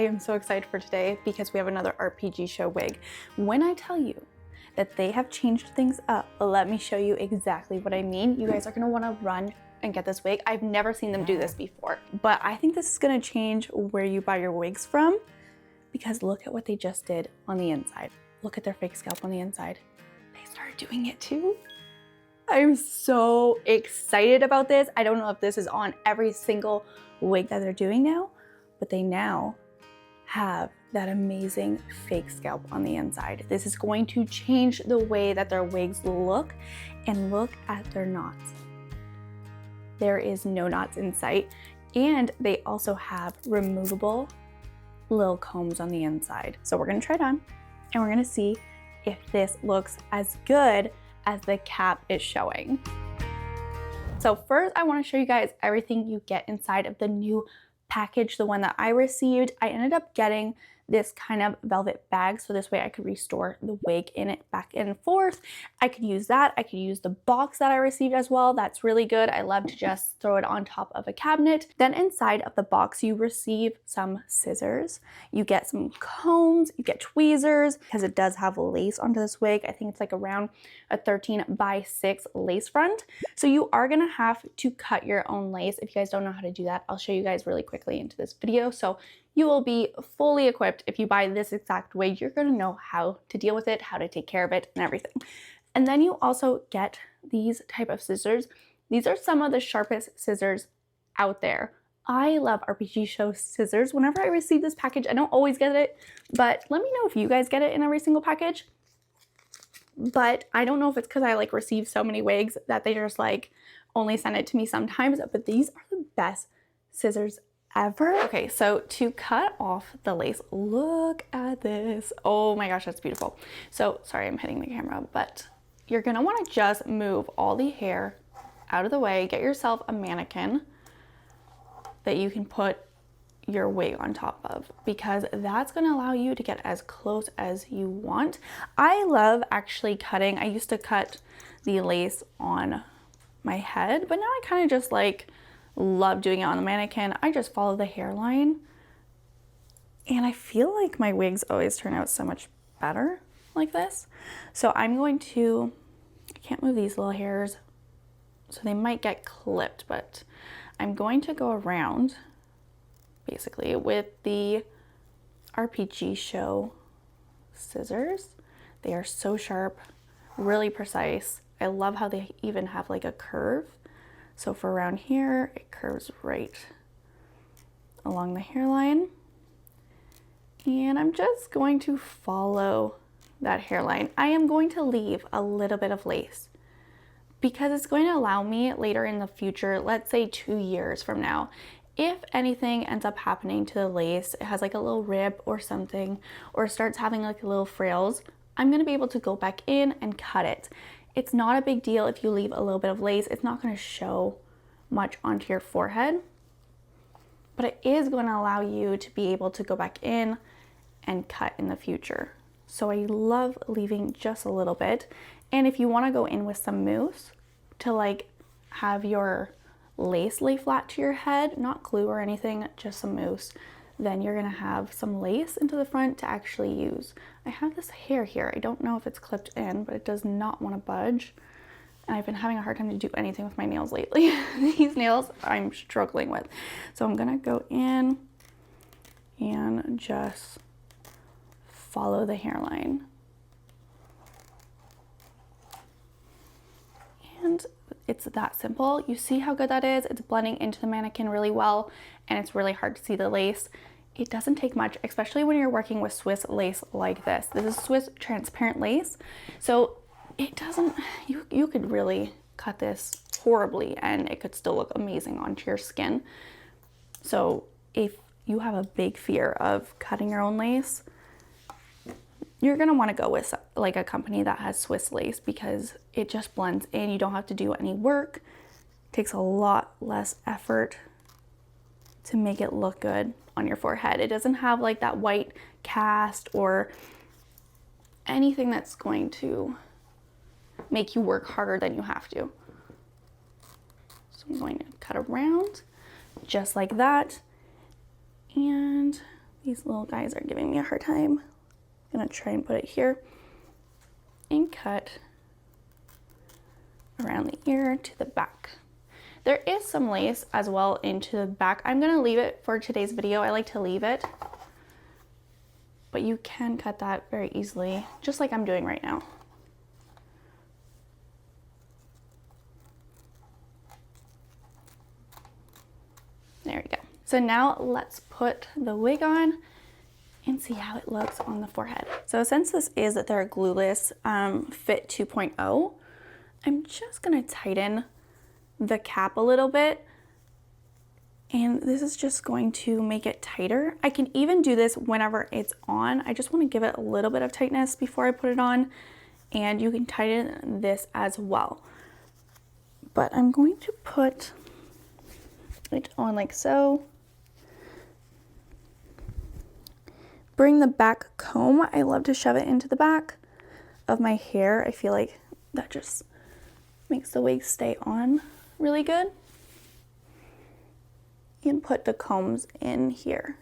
I am so excited for today because we have another RPG show wig. When I tell you that they have changed things up, let me show you exactly what I mean. You guys are gonna wanna run and get this wig. I've never seen them do this before, but I think this is gonna change where you buy your wigs from, because look at what they just did on the inside. Look at their fake scalp on the inside. They started doing it too. I'm so excited about this. I don't know if this is on every single wig that they're doing now, but they now have that amazing fake scalp on the inside. This is going to change the way that their wigs look, and look at their knots. There is no knots in sight, and they also have removable little combs on the inside. So we're gonna try it on, and we're gonna see if this looks as good as the cap is showing. So first, I wanna show you guys everything you get inside of the new package, the one that I received. I ended up getting this kind of velvet bag, so this way I could restore the wig in it back and forth. I could use that. I could use the box that I received as well. That's really good. I love to just throw it on top of a cabinet. Then inside of the box, you receive some scissors. You get some combs, you get tweezers, because it does have lace onto this wig. I think it's like around a 13x6 lace front. So you are gonna have to cut your own lace. If you guys don't know how to do that, I'll show you guys really quickly into this video. So you will be fully equipped. If you buy this exact wig, you're gonna know how to deal with it, how to take care of it, and everything. And then you also get these type of scissors. These are some of the sharpest scissors out there. I love RPG show scissors. Whenever I receive this package, I don't always get it, but let me know if you guys get it in every single package. But I don't know if it's because I like receive so many wigs that they just like only send it to me sometimes, but these are the best scissors ever. Okay, so to cut off the lace, look at this. Oh my gosh, that's beautiful. So sorry, I'm hitting the camera, but you're gonna wanna just move all the hair out of the way, get yourself a mannequin that you can put your wig on top of, because that's gonna allow you to get as close as you want. I love actually cutting. I used to cut the lace on my head, but now I kind of just like love doing it on the mannequin. I just follow the hairline, and I feel like my wigs always turn out so much better like this. So I'm going to, I can't move these little hairs, so they might get clipped, but I'm going to go around basically with the RPG show scissors. They are so sharp, really precise. I love how they even have like a curve. So for around here, it curves right along the hairline. And I'm just going to follow that hairline. I am going to leave a little bit of lace because it's going to allow me later in the future, let's say 2 years from now, if anything ends up happening to the lace, it has like a little rip or something, or starts having like little frills, I'm gonna be able to go back in and cut it. It's not a big deal if you leave a little bit of lace. It's not going to show much onto your forehead, but it is going to allow you to be able to go back in and cut in the future. So I love leaving just a little bit. And if you want to go in with some mousse to like have your lace lay flat to your head, not glue or anything, just some mousse, then you're gonna have some lace into the front to actually use. I have this hair here. I don't know if it's clipped in, but it does not want to budge. And I've been having a hard time to do anything with my nails lately. These nails I'm struggling with. So I'm gonna go in and just follow the hairline. And it's that simple. You see how good that is? It's blending into the mannequin really well, and it's really hard to see the lace. It doesn't take much, especially when you're working with Swiss lace like this. This is Swiss transparent lace, so it doesn't, you could really cut this horribly and it could still look amazing onto your skin. So if you have a big fear of cutting your own lace, you're gonna wanna go with like a company that has Swiss lace, because it just blends in. You don't have to do any work. It takes a lot less effort to make it look good on your forehead. It doesn't have like that white cast or anything that's going to make you work harder than you have to. So I'm going to cut around just like that. And These little guys are giving me a hard time. I'm gonna try and put it here and cut around the ear to the back. There is some lace as well into the back. I'm gonna leave it for today's video. I like to leave it, but you can cut that very easily, just like I'm doing right now. There we go. So now let's put the wig on and see how it looks on the forehead. So since this is their Glueless Fit 2.0, I'm just gonna tighten the cap a little bit, and this is just going to make it tighter. I can even do this whenever it's on. I just want to give it a little bit of tightness before I put it on, and you can tighten this as well. But I'm going to put it on like so. Bring the back comb. I love to shove it into the back of my hair. I feel like that just makes the wig stay on really good. And put the combs in here.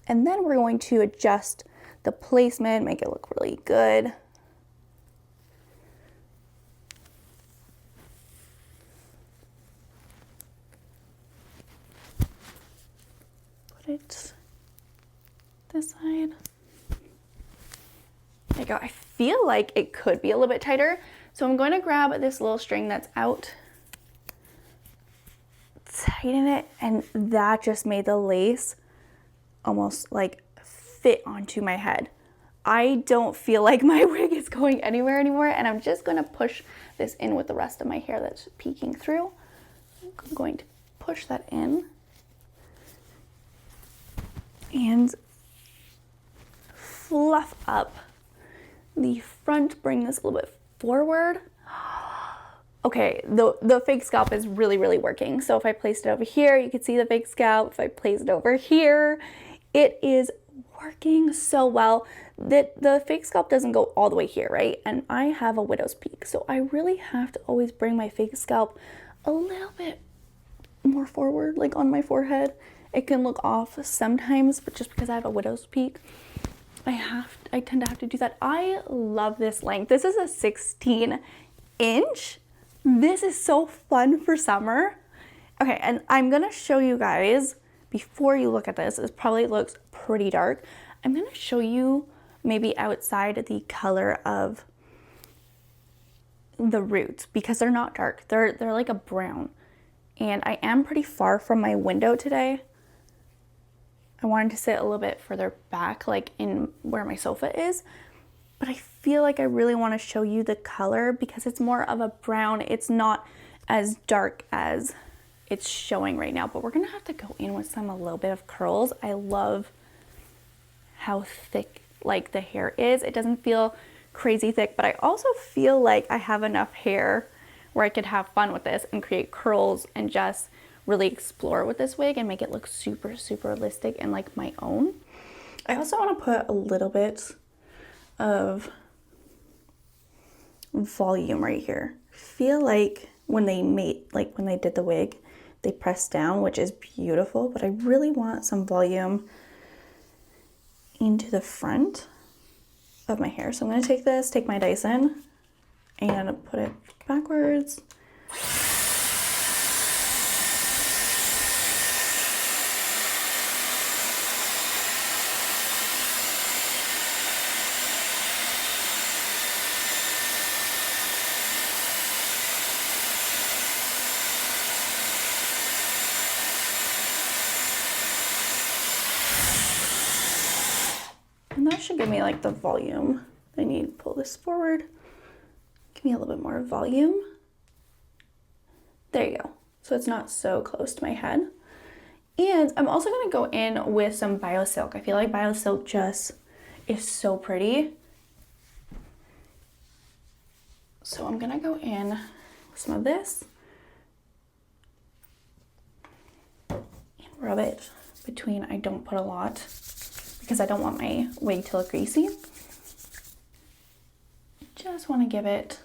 And then we're going to adjust the placement, make it look really good. Put it this side. There you go. I feel like it could be a little bit tighter. So I'm going to grab this little string that's out, tighten it, and that just made the lace almost like fit onto my head. I don't feel like my wig is going anywhere anymore, and I'm just going to push this in with the rest of my hair that's peeking through. I'm going to push that in and fluff up the front, bring this a little bit forward. Okay, the fake scalp is really, really working. So if I placed it over here, you can see the fake scalp. If I placed it over here, it is working so well. That the fake scalp doesn't go all the way here, right? And I have a widow's peak, so I really have to always bring my fake scalp a little bit more forward, like on my forehead. It can look off sometimes, but just because I have a widow's peak, I tend to have to do that. I love this length. This is a 16-inch. This is so fun for summer. Okay, and I'm gonna show you guys, before you look at this, it probably looks pretty dark. I'm gonna show you maybe outside the color of the roots, because they're not dark. They're like a brown. And I am pretty far from my window today. I wanted to sit a little bit further back, like in where my sofa is, but I feel like I really want to show you the color because it's more of a brown. It's not as dark as it's showing right now, but we're gonna have to go in with a little bit of curls. I love how thick like the hair is. It doesn't feel crazy thick, but I also feel like I have enough hair where I could have fun with this and create curls and just really explore with this wig and make it look super, super realistic and like my own. I also want to put a little bit of volume right here. I feel like when they did the wig, they pressed down, which is beautiful, but I really want some volume into the front of my hair. So I'm going to take my Dyson and put it backwards. And that should give me like the volume I need. Pull this forward. Give me a little bit more volume. There you go. So it's not so close to my head. And I'm also going to go in with some BioSilk. I feel like BioSilk just is so pretty. So I'm going to go in with some of this and rub it between. I don't put a lot because I don't want my wig to look greasy. Just want to give it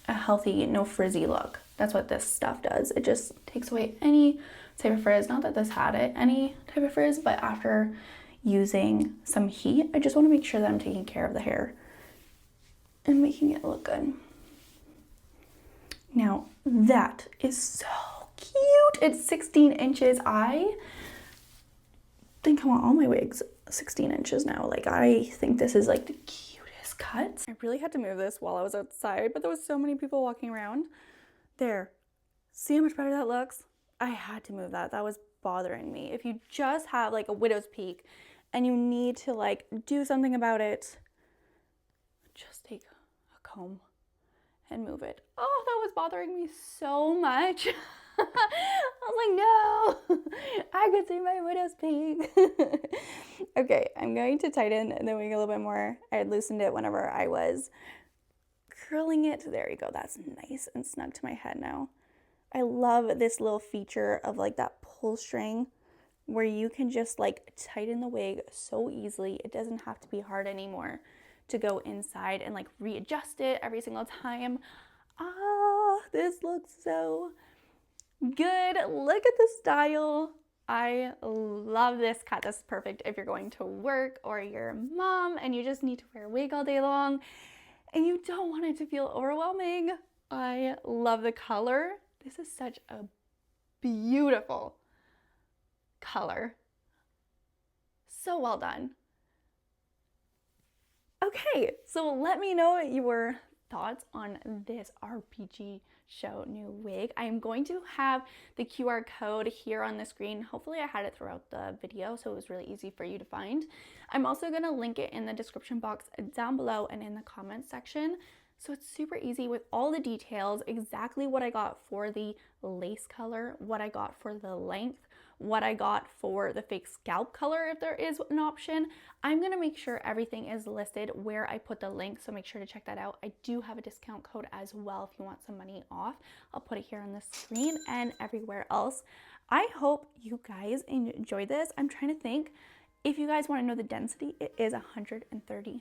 a healthy, no frizzy look. That's what this stuff does. It just takes away any type of frizz. Not that this had any type of frizz, but after using some heat, I just want to make sure that I'm taking care of the hair and making it look good. Now, that is so cute. It's 16 inches. I think I want all my wigs 16 inches now. Like, I think this is like the cutest cut. I really had to move this while I was outside, but there was so many people walking around. There. See how much better that looks? I had to move that. That was bothering me. If you just have like a widow's peak and you need to like do something about it, just take a comb and move it. Oh, that was bothering me so much. I was like, no, I could see my widow's peak. Okay, I'm going to tighten the wig a little bit more. I had loosened it whenever I was curling it. There we go. That's nice and snug to my head now. I love this little feature of like that pull string where you can just like tighten the wig so easily. It doesn't have to be hard anymore to go inside and like readjust it every single time. Ah, this looks so good. Look at the style. I love this cut. This is perfect if you're going to work or you're a mom and you just need to wear a wig all day long and you don't want it to feel overwhelming. I love the color. This is such a beautiful color. So well done. Okay, so let me know your thoughts on this RPGSHOW new wig. I am going to have the QR code here on the screen. Hopefully I had it throughout the video so it was really easy for you to find. I'm also going to link it in the description box down below and in the comments section. So it's super easy with all the details, exactly what I got for the lace color, what I got for the length, what I got for the fake scalp color if there is an option. I'm going to make sure everything is listed where I put the link, so make sure to check that out. I do have a discount code as well if you want some money off. I'll put it here on the screen and everywhere else. I hope you guys enjoyed this. I'm trying to think. If you guys want to know the density, it is 130%.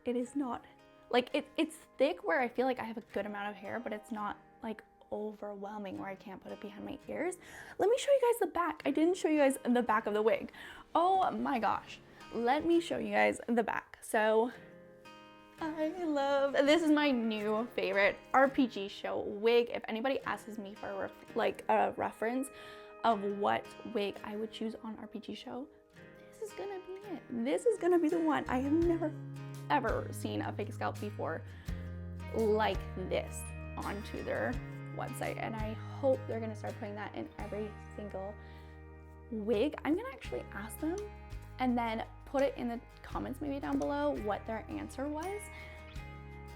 It is not like it's thick where I feel like I have a good amount of hair, but it's not like overwhelming where I can't put it behind my ears. Let me show you guys the back. I didn't show you guys the back of the wig. Oh my gosh. Let me show you guys the back. So I love, this is my new favorite RPGSHOW wig. If anybody asks me for a reference of what wig I would choose on RPGSHOW, this is gonna be it. This is gonna be the one. I have never ever seen a fake scalp before like this onto their website, and I hope they're gonna start putting that in every single wig. I'm gonna actually ask them and then put it in the comments maybe down below what their answer was,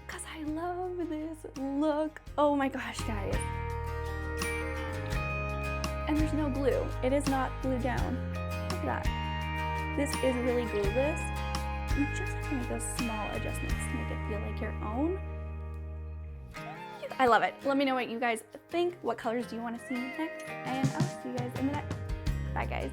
because I love this look. Oh my gosh, guys. And there's no glue. It is not glued down. Look at that. This is really glueless. You just have to make those small adjustments to make it feel like your own. I love it. Let me know what you guys think. What colors do you want to see next? And I'll see you guys in the next. Bye, guys.